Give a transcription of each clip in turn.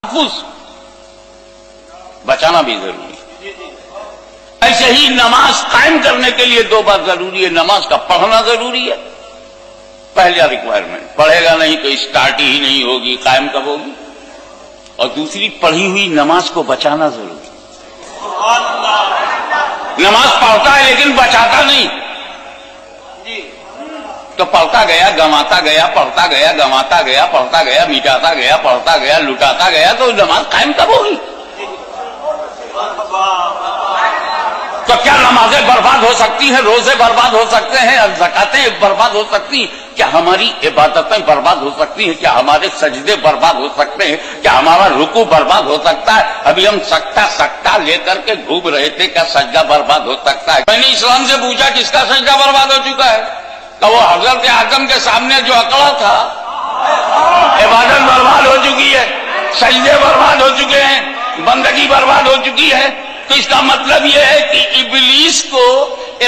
تحفظ بچانا بھی ضروری ہے۔ ایسے ہی نماز قائم کرنے کے لیے دو بات ضروری ہے، نماز کا پڑھنا ضروری ہے، پہلا ریکوائرمنٹ، پڑھے گا نہیں تو اسٹارٹ ہی نہیں ہوگی، قائم کب ہوگی؟ اور دوسری پڑھی ہوئی نماز کو بچانا ضروری ہے۔ نماز پڑھتا ہے لیکن بچاتا نہیں، تو پڑھتا گیا گنواتا گیا، پڑھتا گیا گنواتا گیا، پڑھتا گیا مٹاتا گیا، پڑھتا گیا لٹاتا گیا، تو نماز قائم کب ہوگی؟ تو کیا نمازیں برباد ہو سکتی ہیں، روزے برباد ہو سکتے ہیں، زکاتیں برباد ہو سکتی ہیں؟ کیا ہماری عبادتیں برباد ہو سکتی ہیں؟ کیا ہمارے سجدے برباد ہو سکتے ہیں؟ کیا ہمارا رکوع برباد ہو سکتا ہے؟ ابھی ہم سکتا لے کر کے گھوم رہے تھے، کیا سجدہ برباد ہو سکتا ہے؟ میں نے اسلام سے پوچھا کس کا سجدہ برباد ہو چکا ہے؟ تو وہ حضرت آدم کے سامنے جو اکڑا تھا، عبادت برباد ہو چکی ہے، سجدے برباد ہو چکے ہیں، بندگی برباد ہو چکی ہے۔ تو اس کا مطلب یہ ہے کہ ابلیس کو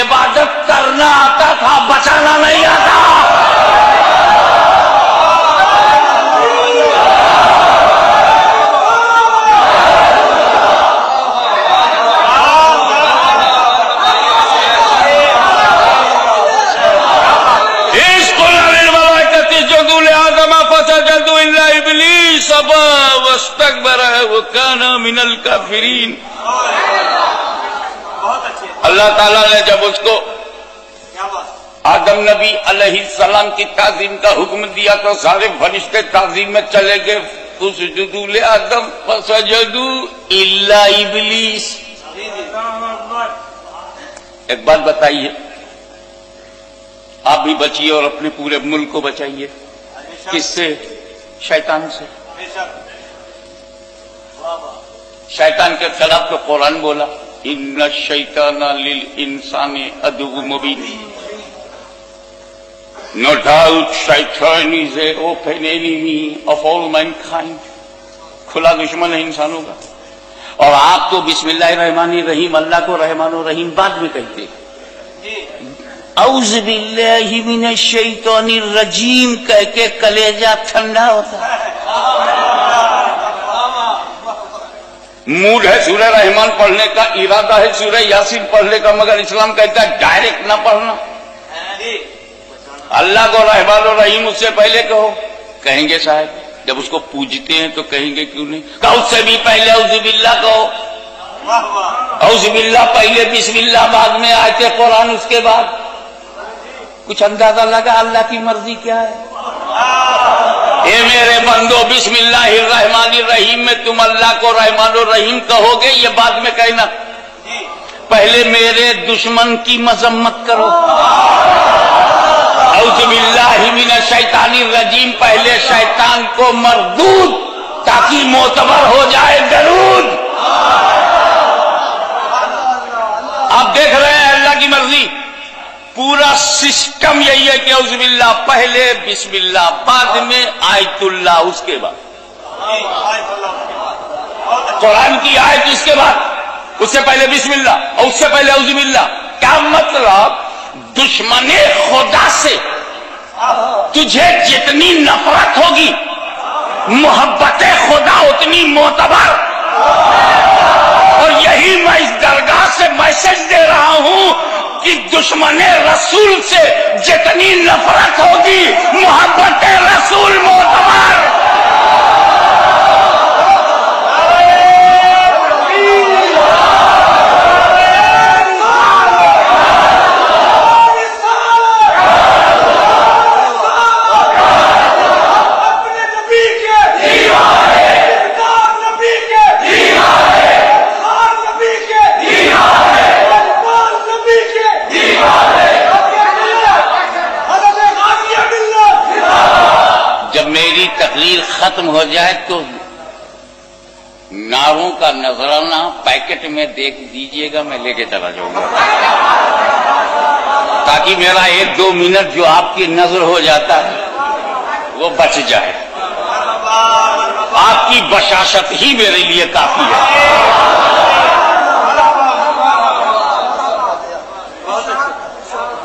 عبادت کرنا آتا تھا، بچانا نہیں آتا۔ وَكَانَ مِنَ الْكَافِرِينَ۔ اللہ تعالیٰ نے جب اس کو آدم نبی علیہ السلام کی تعظیم کا حکم دیا تو سارے فرشتے تعظیم میں چلے گئے، اسجدوا لآدم فسجدوا الا ابلیس۔ ایک بات بتائیے، آپ بھی بچیے اور اپنے پورے ملک کو بچائیے، کس سے؟ شیطان سے۔ شیطان کے خلاف تو قرآن بولا، ان الشیطان للانسان عدو مبین۔ No doubt shaitan is an open enemy of all mankind۔ کھلا دشمن ہے انسانوں کا۔ اور آپ تو بسم اللہ الرحمن الرحیم، اللہ کو رحمان الرحیم بعد میں کہتے، اعوذ باللہ من الشیطان الرجیم کہہ کے کلیجہ ٹھنڈا ہوتا ہے۔ موڈ ہے سورہ رحمان پڑھنے کا، ارادہ ہے سورہ یاسین پڑھنے کا، مگر اسلام کہتا ہے ڈائریکٹ نہ پڑھنا، اللہ کو رحمان الرحیم اس سے پہلے کہو۔ کہیں گے صاحب جب اس کو پوجتے ہیں تو کہیں گے کیوں نہیں؟ کہا اس سے بھی پہلے اعوذ باللہ کہو، اعوذ باللہ پہلے، بسم اللہ بعد میں، آیت قرآن اس کے بعد۔ کچھ اندازہ لگا اللہ کی مرضی کیا ہے؟ اے میرے بندو، بسم اللہ الرحمن الرحیم میں تم اللہ کو رحمان الرحیم کہو گے، یہ بعد میں کہنا، پہلے میرے دشمن کی مذمت کرو۔ اعوذ باللہ من الشیطان الرجیم، پہلے شیطان کو مردود تاکہ معتبر ہو جائے درود۔ آپ دیکھ رہے ہیں اللہ کی مرضی، پورا سسٹم یہی ہے کہ اعوذ باللہ پہلے، بسم اللہ بعد میں، آیت اللہ اس کے بعد، قرآن کی آیت اس کے بعد، اس سے پہلے بسم اللہ اور اس سے پہلے اعوذ باللہ۔ کیا مطلب؟ دشمن خدا سے تجھے جتنی نفرت ہوگی، محبت خدا اتنی معتبر۔ اور یہی میں اس درگاہ سے میسج دے رہا ہوں کہ دشمن رسول سے جتنی نفرت ہوگی، محبت رسول معتبر۔ تقریر ختم ہو جائے تو نعروں کا نذرانہ پیکٹ میں دیکھ دیجئے گا، میں لے کے چلا جاؤں گا، تاکہ میرا 1-2 منٹ جو آپ کی نظر ہو جاتا ہے وہ بچ جائے۔ آپ کی بشاشت ہی میرے لیے کافی ہے۔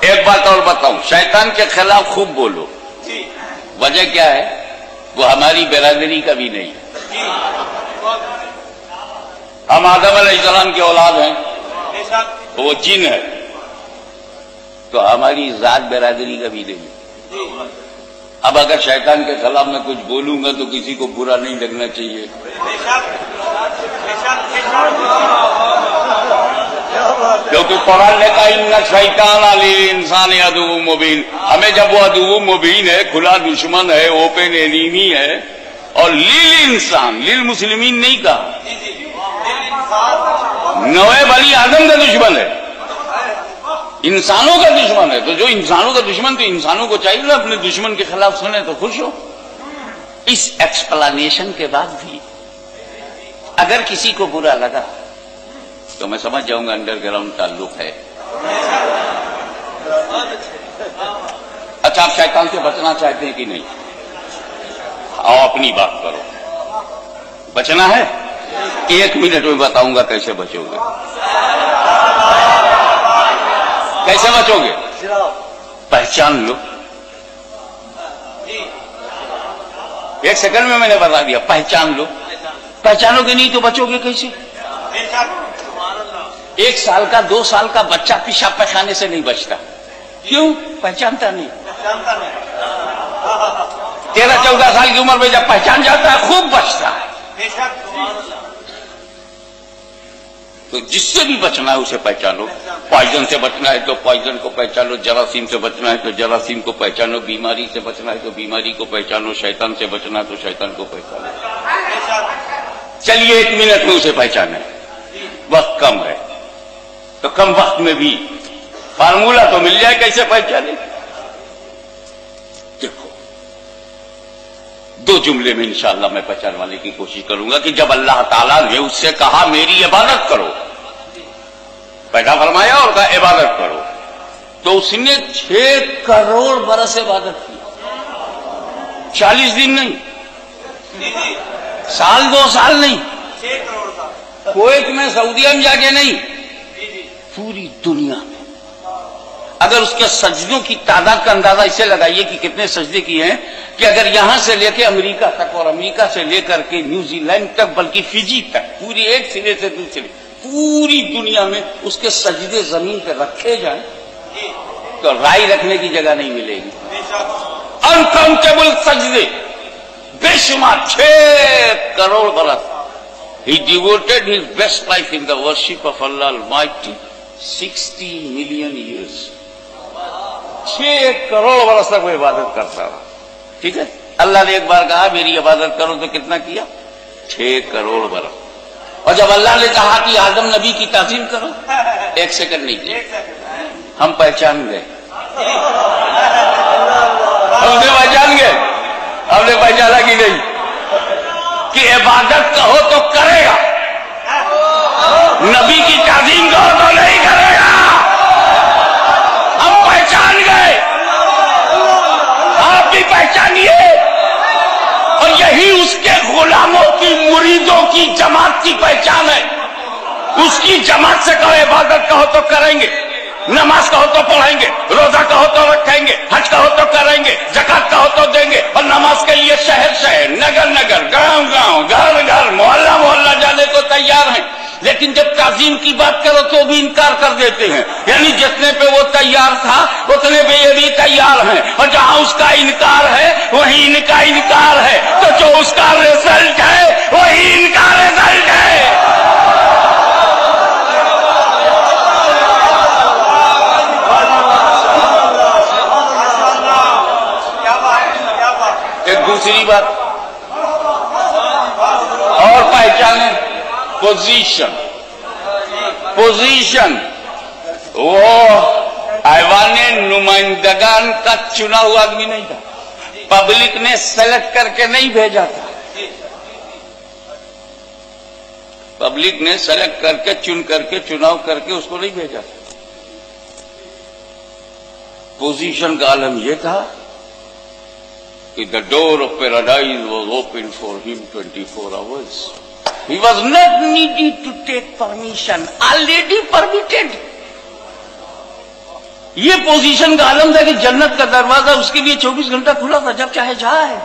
ایک بات اور بتاؤں، شیطان کے خلاف خوب بولو۔ وجہ کیا ہے؟ وہ ہماری برادری کا بھی نہیں ہے، ہم آدم علیہ السلام کی اولاد ہیں، وہ جن ہے، تو ہماری ذات برادری کا بھی نہیں۔ اب اگر شیطان کے خلاف میں کچھ بولوں گا تو کسی کو برا نہیں لگنا چاہیے۔ کیونکہ قرآن نے کہا ان شیطان للانسان عدو مبین، ہمیں جب وہ عدو مبین ہے، کھلا دشمن ہے، اوپن اینیمی ہے، اور للانسان، للمسلمین نہیں کہا، نوے بنی آدم کا دشمن ہے، انسانوں کا دشمن ہے۔ تو جو انسانوں کا دشمن، تو انسانوں کو چاہیے نا اپنے دشمن کے خلاف سنے تو خوش ہو۔ اس ایکسپلانیشن کے بعد بھی اگر کسی کو برا لگا تو میں سمجھ جاؤں گا انڈر گراؤنڈ تعلق ہے۔ اچھا، آپ شیطان سے بچنا چاہتے ہیں کہ نہیں؟ آؤ اپنی بات کرو، بچنا ہے؟ 1 منٹ میں بتاؤں گا کیسے بچو گے۔ کیسے بچو گے؟ پہچان لو۔ 1 سیکنڈ میں نے بتا دیا، پہچان لو۔ پہچانو گے نہیں تو بچو گے کیسے؟ 1 سال کا 2 سال کا بچہ پیشاب پیخانے سے نہیں بچتا، کیوں؟ پہچانتا نہیں۔ 13-14 سال کی عمر میں جب پہچان جاتا ہے خوب بچتا ہے۔ تو جس سے بھی بچنا ہے اسے پہچانو۔ پوائزن سے بچنا ہے تو پوائزن کو پہچانو، جراثیم سے بچنا ہے تو جراثیم کو پہچانو، بیماری سے بچنا ہے تو بیماری کو پہچانو، شیطان سے بچنا ہے تو شیطان کو پہچانو۔ چلیے 1 منٹ میں اسے پہچانے، وقت کم ہے تو کم وقت میں بھی فارمولہ تو مل جائے کیسے پہچانے۔ دیکھو 2 جملے میں انشاءاللہ میں پہچانوانے کی کوشش کروں گا کہ جب اللہ تعالیٰ نے اس سے کہا میری عبادت کرو، پیدا فرمایا اور کہا عبادت کرو، تو اس نے 6 کروڑ برس عبادت کی۔ 40 دن نہیں، سال 2 سال نہیں، کویت میں سعودیہ میں جا کے نہیں، پوری دنیا میں۔ اگر اس کے سجدوں کی تعداد کا اندازہ اسے لگائیے کہ کتنے سجدے کیے ہیں، کہ اگر یہاں سے لے کے امریکہ تک اور امریکہ سے لے کر کے نیوزی لینڈ تک بلکہ فجی تک، پوری ایک سرے سے دوسرے پوری دنیا میں اس کے سجدے زمین پہ رکھے جائیں تو رائے رکھنے کی جگہ نہیں ملے گی۔ انکاؤنٹیبل سجدے، بے شمار، 6 کروڑ برس۔ He devoted his best life in the worship of Allah Almighty 60 million years. 6 crore برس تک وہ عبادت کرتا رہا۔ ٹھیک ہے، اللہ نے ایک بار کہا میری عبادت کرو تو کتنا کیا؟ 6 کروڑ برس۔ اور جب اللہ نے کہا کہ آدم نبی کی تعظیم کرو، 1 سیکنڈ نہیں کیا۔ ہم پہچان گئے، ہم نے پہچان گئے، ہم نے پہچانا کہ نہیں کہ عبادت کہو تو کرے گا، نبی کی تعظیم کہو تو نہیں کرے گا۔ ہم پہچان گئے، آپ بھی پہچانیے، اور یہی اس کے غلاموں کی، مریدوں کی جماعت کی پہچان ہے۔ اس کی جماعت سے کہو عبادت کہو تو کریں گے، نماز کہو تو پڑھیں گے، روزہ کہو تو رکھیں گے، حج کہو تو کریں گے، زکات کہو تو دیں گے، اور نماز کے لیے شہر شہر، نگر نگر، گاؤں گاؤں، گھر گھر، محلہ محلہ جانے کو تیار ہیں۔ لیکن جب تعظیم کی بات کرو تو بھی انکار کر دیتے ہیں، یعنی جتنے پہ وہ تیار تھا اتنے پہ یہ بھی تیار ہیں، اور جہاں اس کا انکار ہے وہیں ان کا انکار ہے، تو جو اس کا رزلٹ ہے وہی ان کا رزلٹ ہے۔ ایک دوسری بات اور پہچانے، پوزیشن۔ وہ ایوان نمائندگان کا چنا ہوا آدمی نہیں تھا، پبلک نے سلیکٹ کر کے نہیں بھیجا تھا، پبلک نے سلیکٹ کر کے چن کر کے چناؤ کر کے اس کو نہیں بھیجا تھا۔ پوزیشن کا عالم یہ تھا کہ the door of paradise was open for him 24 hours. He was not needed to take permission, already permitted. یہ پوزیشن کا عالم تھا کہ جنت کا دروازہ اس کے لیے 24 گھنٹہ کھلا تھا، جب چاہے جائے،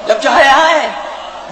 جب چاہے آئے،